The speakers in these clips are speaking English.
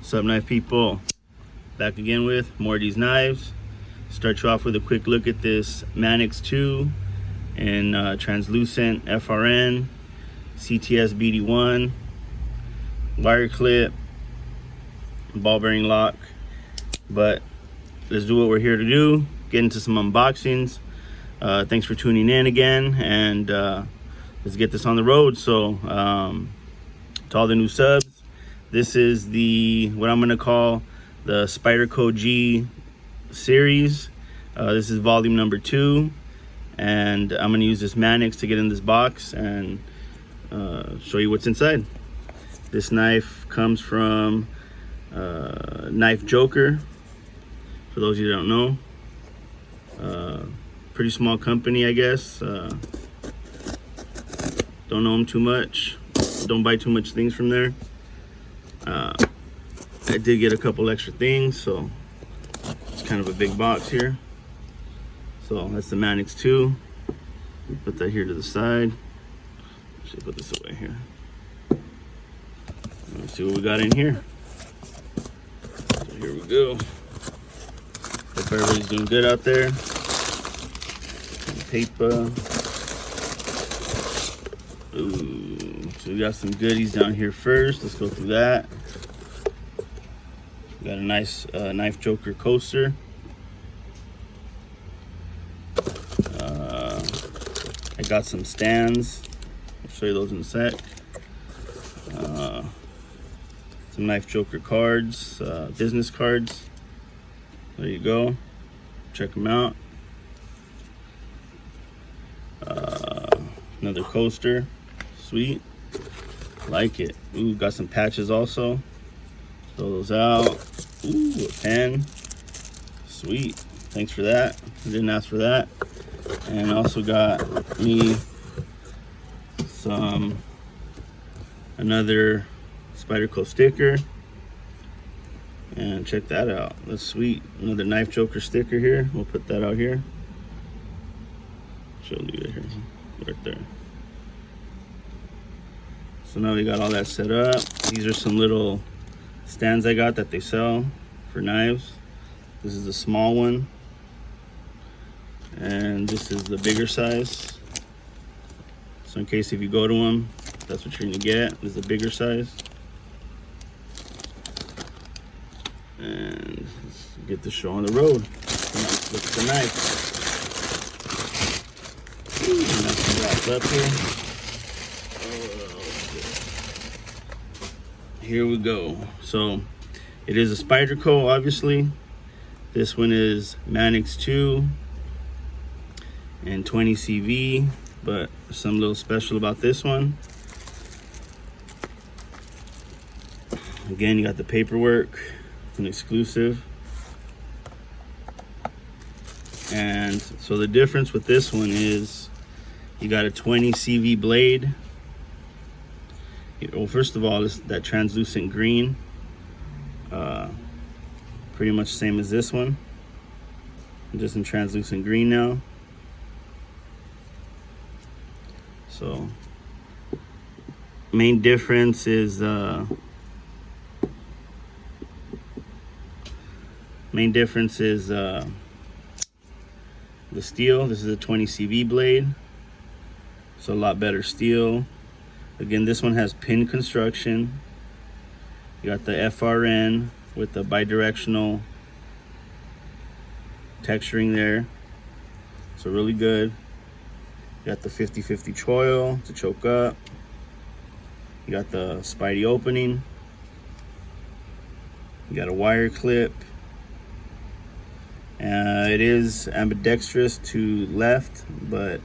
What's up, knife people? Back again with more of these knives. Start you off with a quick look at this Manix 2 in translucent FRN, CTS BD1, wire clip, ball bearing lock. But let's do what we're here to do, get into some unboxings. Thanks for tuning in again, and let's get this on the road. So to all the new subs, this is the what I'm gonna call the Spyderc-OG series. This is volume number 2, and I'm gonna use this Manix to get in this box and show you what's inside. This knife comes from Knife Joker, for those of you that don't know. Pretty small company, I guess. Don't know them too much, don't buy too much things from there. I did get a couple extra things, so it's kind of a big box here. So that's the Manix 2. Put that here to the side. Actually, put this away here. Let's see what we got in here. So here we go. Hope everybody's doing good out there. Some paper. Ooh, so we got some goodies down here first. Let's go through that. We got a nice Knife Joker coaster. I got some stands. I'll show you those in a sec. Some Knife Joker cards, business cards. There you go. Check them out. Another coaster. Sweet. Like it. Ooh, got some patches also. Throw those out. Ooh, a pen. Sweet. Thanks for that. I didn't ask for that. And also got me another Spydерco sticker. And check that out. That's sweet. Another Knife Joker sticker here. We'll put that out here. Show you it here. Right there. So now we got all that set up. These are some little stands I got that they sell for knives. This is the small one, and this is the bigger size. So in case if you go to them, that's what you're gonna get. This is the bigger size. And let's get the show on the road. Look at the knife. Nice wrapped up here. Here we go. So it is a Spyderco, obviously. This one is Manix 2 and 20 CV, but some little special about this one. Again, you got the paperwork. It's an exclusive. And so the difference with this one is you got a 20 CV blade. Well, first of all, it's that translucent green, pretty much same as this one, just in translucent green now. So main difference is the steel. This is a 20 CV blade, so a lot better steel. Again, this one has pin construction. You got the FRN with the bidirectional texturing there. So really good. You got the 50/50 choil to choke up. You got the Spydie opening. You got a wire clip. It is ambidextrous to left, but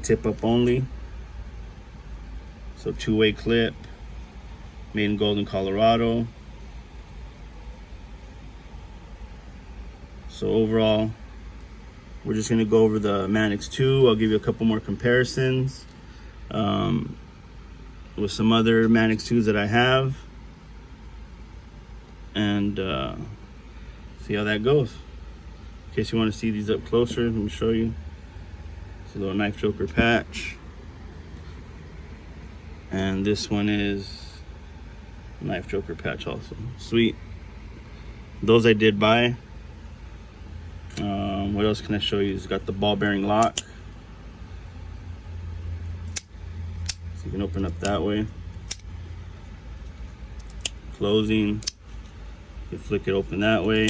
tip up only. So 2-way clip, made in Golden, Colorado. So overall, we're just gonna go over the Manix 2. I'll give you a couple more comparisons with some other Manix 2s that I have, and see how that goes. In case you want to see these up closer, let me show you. It's a little Knife Joker patch. And this one is Knife joker patch also. Sweet. Those I did buy. What else can I show you? It's got the ball bearing lock. So you can open up that way. Closing. You flick it open that way.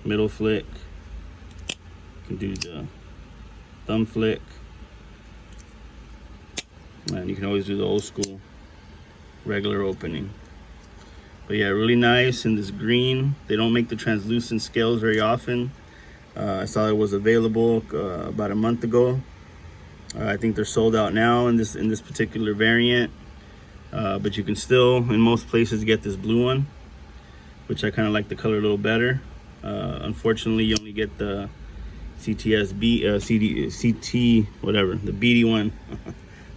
Middle flick. You can do the thumb flick. And you can always do the old school regular opening. But yeah, really nice in this green. They don't make the translucent scales very often. I saw it was available about a month ago. I think they're sold out now in this particular variant. But you can still, in most places, get this blue one, which I kind of like the color a little better. Unfortunately, you only get the CT, whatever, the BD one.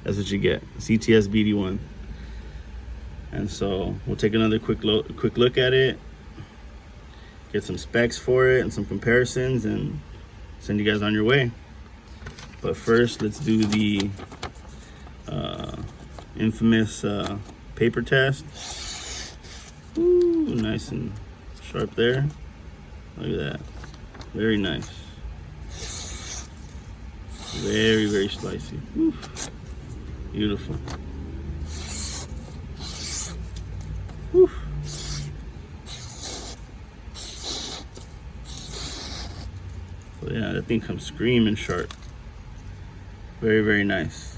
That's what you get, CTS BD one. And so we'll take another quick look at it, get some specs for it and some comparisons, and send you guys on your way. But first, let's do the infamous paper test. Ooh, nice and sharp there. Look at that. Very nice. Very, very slicey. Woo. Beautiful. Woo. So yeah, that thing comes screaming sharp. Very, very nice.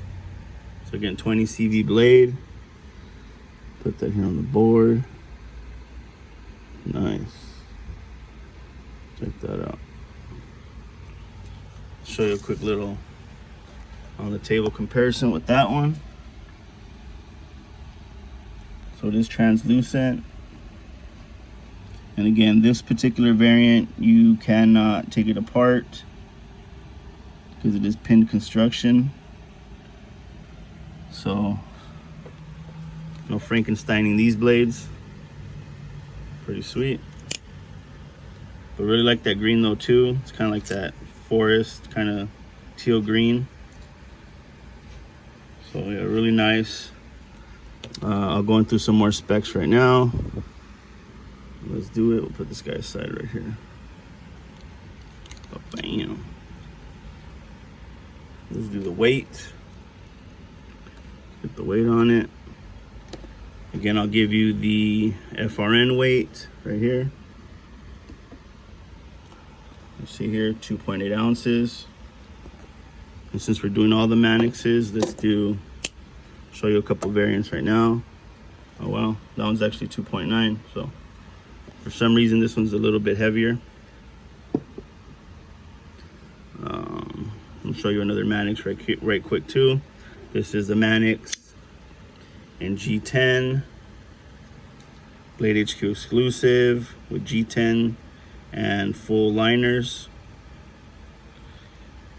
So again, 20 CV blade. Put that here on the board. Nice. Check that out. Show you a quick little on the table comparison with that one. So it is translucent. And again, this particular variant, you cannot take it apart because it is pinned construction. So no Frankensteining these blades. Pretty sweet. But really like that green though too. It's kind of like that forest kind of teal green. So yeah, really nice. I'll go into some more specs right now. Let's do it. We'll put this guy aside right here. Oh, bam. Let's do the weight. Get the weight on it. Again, I'll give you the FRN weight right here. You see here, 2.8 ounces. And since we're doing all the Manixes, let's show you a couple variants right now. Oh wow, that one's actually 2.9. So for some reason, this one's a little bit heavier. I'll show you another Manix right quick too. This is the Manix in G10, Blade HQ exclusive with G10 and full liners.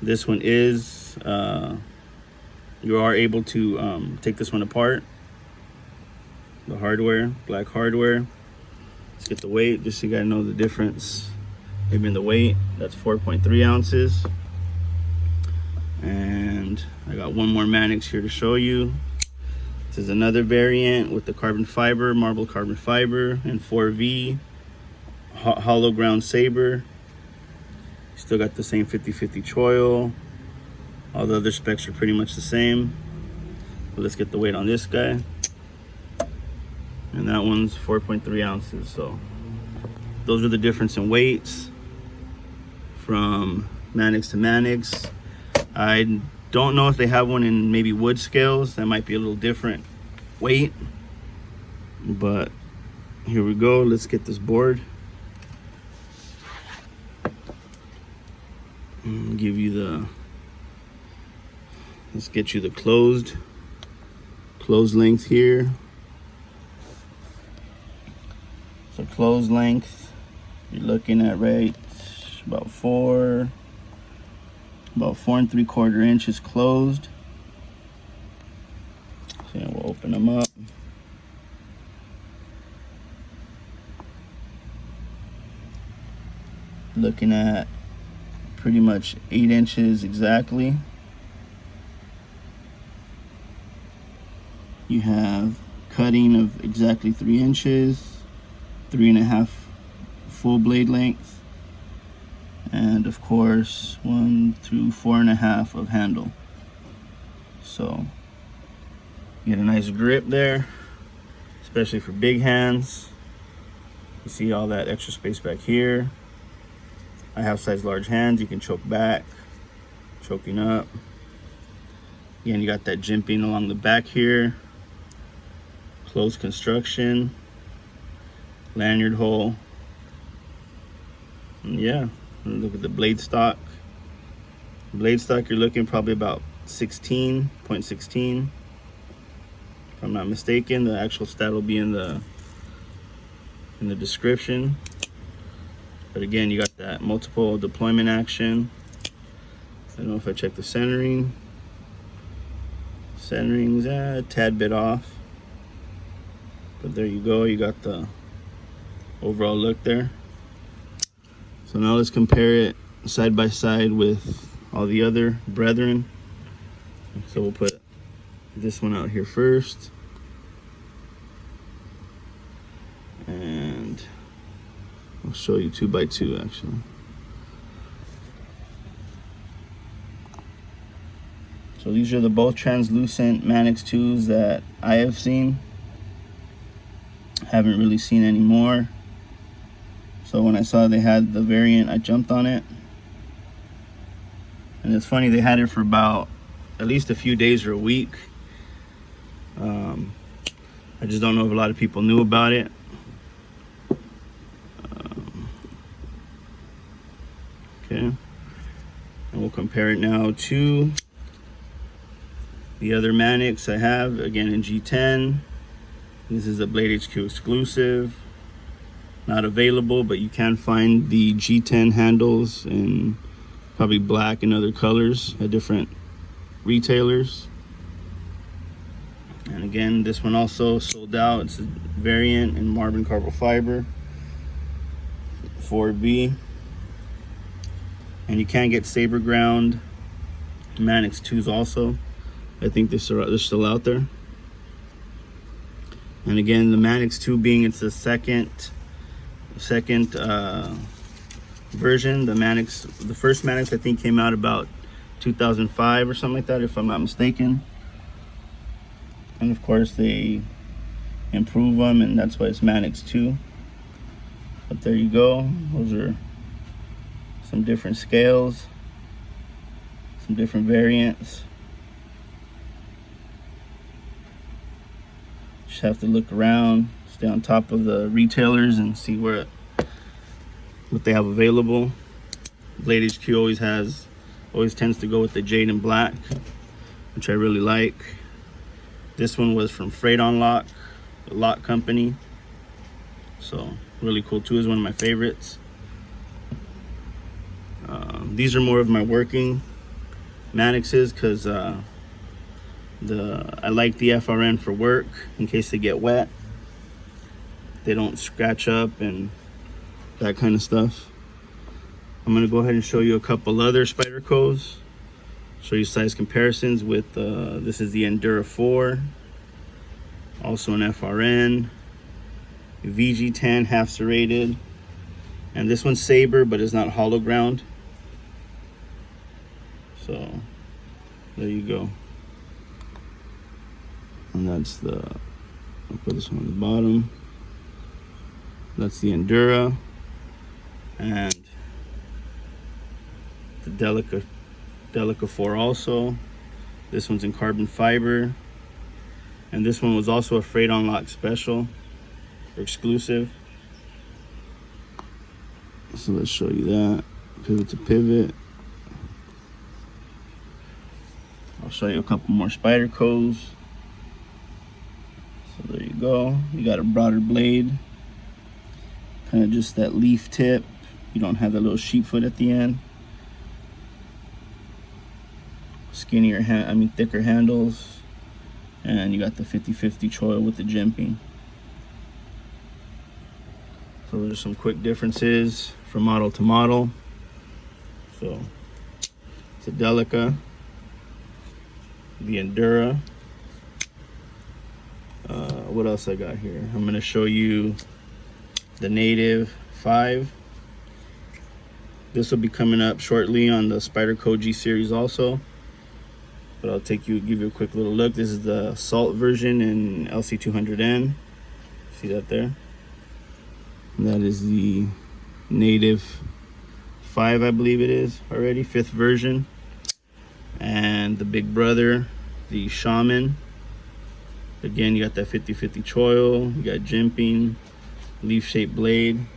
This one is, you are able to take this one apart. The hardware, black hardware. Let's get the weight, just so you guys know the difference. Maybe in the weight, that's 4.3 ounces. And I got one more Manix here to show you. This is another variant with the carbon fiber, marble carbon fiber, and 4V, hollow ground saber. Still got the same 50/50 choil. All the other specs are pretty much the same. But let's get the weight on this guy. And that one's 4.3 ounces. So those are the difference in weights from Manix to Manix. I don't know if they have one in maybe wood scales. That might be a little different weight. But here we go. Let's get this board. Give you let's get you the closed length here. So closed length, you're looking at right about 4 3/4 inches closed. So we'll open them up. Looking at pretty much 8 inches exactly. You have cutting of exactly 3 inches, 3.5 full blade length, and of course 1 through 4.5 of handle. So get a nice grip there, especially for big hands. You see all that extra space back here. I have size large hands. You can choke back, choking up. Again, you got that jimping along the back here. Close construction, lanyard hole. And yeah, look at the blade stock. Blade stock, you're looking probably about 16.16. If I'm not mistaken. The actual stat will be in the description. But again, you got that multiple deployment action. I don't know if I check the centering. Centering's a tad bit off, but there you go. You got the overall look there. So now let's compare it side by side with all the other brethren. So we'll put this one out here first, and I'll show you 2x2 actually. So these are the both translucent Manix 2s that I have seen. Haven't really seen any more. So when I saw they had the variant, I jumped on it. And it's funny, they had it for about at least a few days or a week. I just don't know if a lot of people knew about it. Okay, and we'll compare it now to the other Manix I have, again in G10. This is a Blade HQ exclusive. Not available, but you can find the G10 handles in probably black and other colors at different retailers. And again, this one also sold out. It's a variant in Marble Carbon Fiber 4B. And you can get Saber Ground Manix 2s also. I think they're still out there. And again, the Manix 2 being it's the second version. The first Manix I think came out about 2005 or something like that, if I'm not mistaken. And of course they improve them, and that's why it's Manix 2. But there you go. Those are some different scales, some different variants. Just have to look around, stay on top of the retailers and see what they have available. Blade HQ always tends to go with the jade and black, which I really like. This one was from Freight on Lock, the Lock company. So really cool too, is one of my favorites. These are more of my working Manixes because I like the FRN for work in case they get wet. They don't scratch up and that kind of stuff. I'm gonna go ahead and show you a couple other Spydercos. Show you size comparisons with this is the Endura 4, also an FRN, VG10 half serrated, and this one's Saber, but it's not hollow ground. So there you go. And that's I'll put this one on the bottom. That's the Endura, and the Delica 4 also. This one's in carbon fiber, and this one was also a Freight on Lock special or exclusive. So let's show you that. Pivot to pivot. I'll show you a couple more Spydercos. So there you go. You got a broader blade, kind of just that leaf tip. You don't have that little sheep foot at the end. Skinnier thicker handles, and you got the 50/50 choil with the jimping. So there's some quick differences from model to model. So it's a Delica, the Endura, what else I got here? I'm gonna show you the Native 5. This will be coming up shortly on the Spyderc-OG series also, but I'll give you a quick little look. This is the Salt version in LC200N. See that there? And that is the Native 5, I believe it is already, 5th version. And the big brother, the Shaman. Again, you got that 50/50 choil, you got jimping, leaf-shaped blade,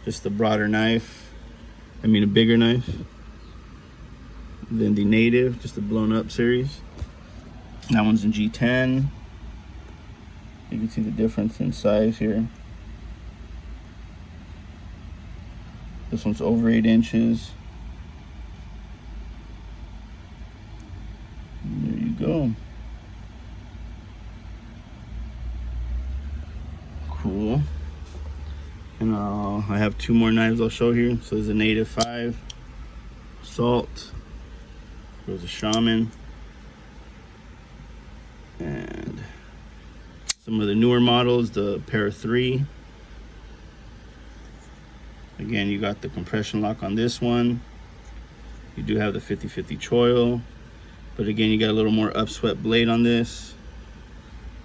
just a broader knife. I mean a bigger knife than the Native, just a blown up series. That one's in G10. You can see the difference in size here. This one's over 8 inches. And there you go. Cool. And I have 2 more knives I'll show here. So there's a Native 5, Salt, there's a Shaman, and some of the newer models, the Para 3. Again, you got the compression lock on this one. You do have the 50/50 choil, but again, you got a little more upswept blade on this,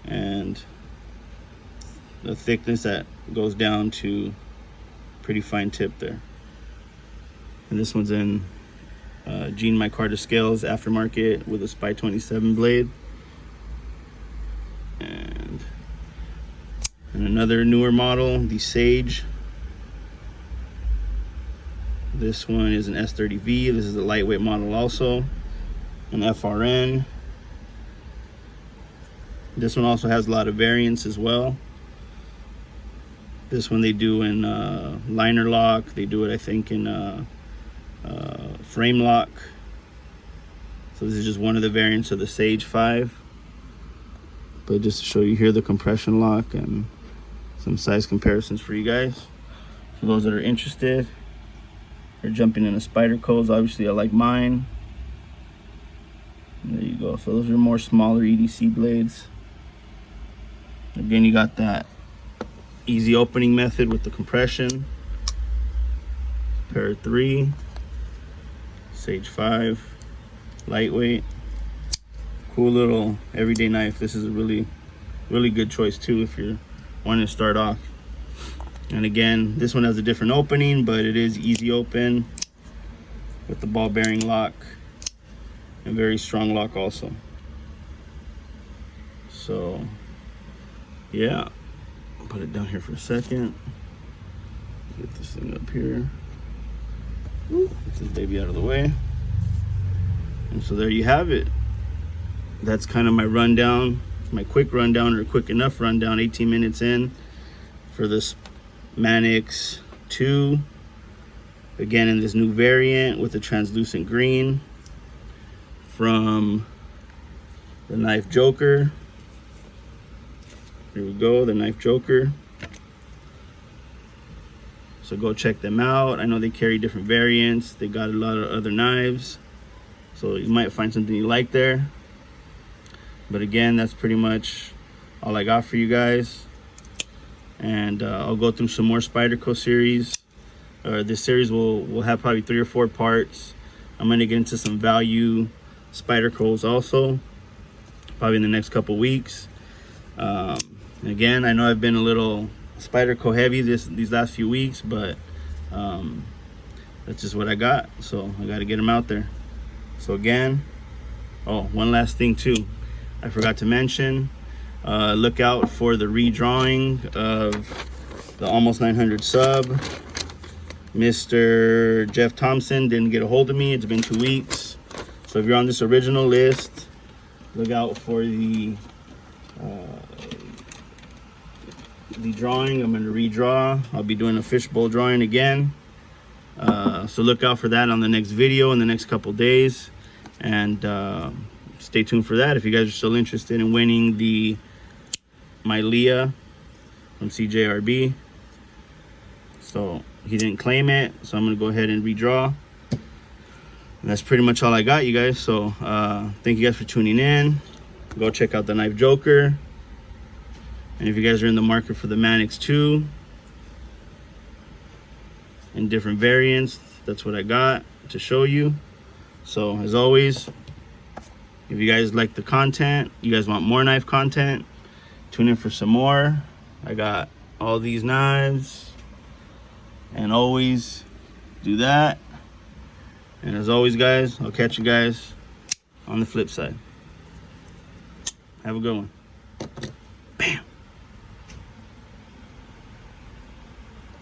and the thickness that goes down to pretty fine tip there. And this one's in Gene Micarta scales, aftermarket, with a Spy 27 blade. And another newer model, the Sage. This one is an S30V. This is a lightweight model also, an FRN. This one also has a lot of variants as well. This one they do in liner lock. They do it, I think, in frame lock. So this is just one of the variants of the Sage 5. But just to show you here the compression lock and some size comparisons for you guys. For those that are interested, they're jumping into Spydercos. Obviously, I like mine. And there you go. So those are more smaller EDC blades. Again, you got that easy opening method with the compression. Para 3, Sage 5, lightweight, cool little everyday knife. This is a really good choice too if you're wanting to start off. And again, this one has a different opening, but it is easy open with the ball bearing lock and very strong lock also. So yeah, I'll put it down here for a second. Get this thing up here. Get this baby out of the way. And so there you have it. That's kind of my rundown, my quick rundown, or quick enough rundown, 18 minutes in for this Manix 2. Again, in this new variant with the translucent green from the Knife Joker. Here we go, the Knife Joker. So go check them out. I know they carry different variants. They got a lot of other knives, so you might find something you like there. But again, that's pretty much all I got for you guys. And I'll go through some more Spyderco series. This series will have probably 3 or 4 parts. I'm gonna get into some value Spydercos also, probably in the next couple weeks. Again, I know I've been a little Spyderco heavy these last few weeks, but that's just what I got. So I got to get them out there. So again, oh, one last thing too, I forgot to mention. Look out for the redrawing of the Almost 900 sub. Mr. Jeff Thompson didn't get a hold of me. It's been 2 weeks. So if you're on this original list, look out for the drawing. I'm going to redraw. I'll be doing a fishbowl drawing again. So look out for that on the next video in the next couple days. And stay tuned for that if you guys are still interested in winning the Leah from CJRB. So he didn't claim it, so I'm going to go ahead and redraw. And that's pretty much all I got, you guys. So thank you guys for tuning in. Go check out the Knife Joker. And if you guys are in the market for the Manix 2 in different variants, that's what I got to show you. So as always, if you guys like the content, you guys want more knife content, tune in for some more. I got all these knives, and always do that. And as always, guys, I'll catch you guys on the flip side. Have a good one.